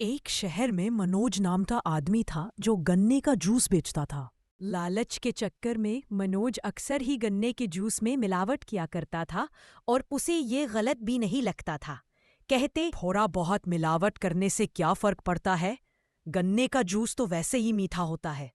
एक शहर में मनोज नाम का आदमी था जो गन्ने का जूस बेचता था। लालच के चक्कर में मनोज अक्सर ही गन्ने के जूस में मिलावट किया करता था और उसे ये गलत भी नहीं लगता था। कहते, थोड़ा बहुत मिलावट करने से क्या फर्क पड़ता है, गन्ने का जूस तो वैसे ही मीठा होता है।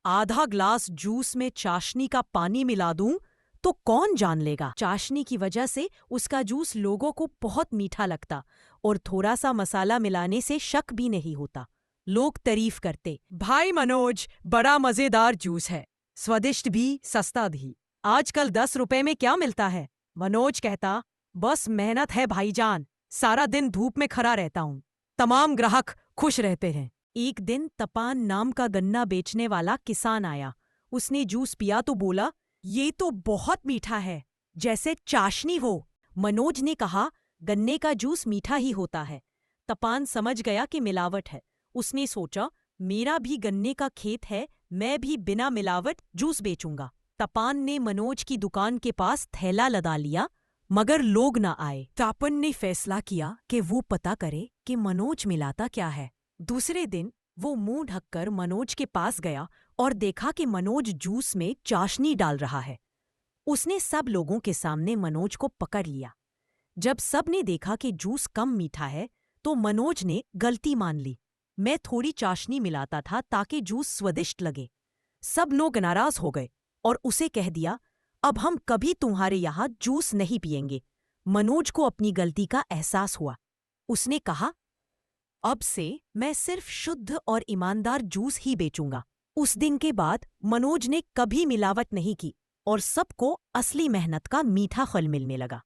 आधा ग्लास जूस में चाशनी का पानी मिला दूं तो कौन जान लेगा। चाशनी की वजह से उसका जूस लोगों को बहुत मीठा लगता और थोड़ा सा मसाला मिलाने से शक भी नहीं होता। लोग तारीफ करते, भाई मनोज बड़ा मजेदार जूस है, स्वादिष्ट भी सस्ता भी। आजकल 10 रुपए में क्या मिलता है। मनोज कहता, बस मेहनत है भाईजान, सारा दिन धूप में खड़ा रहता हूँ। तमाम ग्राहक खुश रहते हैं। एक दिन तपान नाम का गन्ना बेचने वाला किसान आया। उसने जूस पिया तो बोला, ये तो बहुत मीठा है, जैसे चाशनी हो। मनोज ने कहा, गन्ने का जूस मीठा ही होता है। तपान समझ गया कि मिलावट है। उसने सोचा, मेरा भी गन्ने का खेत है, मैं भी बिना मिलावट जूस बेचूंगा। तपान ने मनोज की दुकान के पास थैला लगा लिया, मगर लोग न आए। तापन ने फैसला किया कि वो पता करे कि मनोज मिलाता क्या है। दूसरे दिन वो मुंह ढककर मनोज के पास गया और देखा कि मनोज जूस में चाशनी डाल रहा है। उसने सब लोगों के सामने मनोज को पकड़ लिया। जब सब ने देखा कि जूस कम मीठा है, तो मनोज ने गलती मान ली। मैं थोड़ी चाशनी मिलाता था ताकि जूस स्वादिष्ट लगे। सब लोग नाराज हो गए और उसे कह दिया, अब हम कभी तुम्हारे यहाँ जूस नहीं पिएंगे। मनोज को अपनी गलती का एहसास हुआ। उसने कहा, अब से मैं सिर्फ शुद्ध और ईमानदार जूस ही बेचूंगा। उस दिन के बाद मनोज ने कभी मिलावट नहीं की और सबको असली मेहनत का मीठा फल मिलने लगा।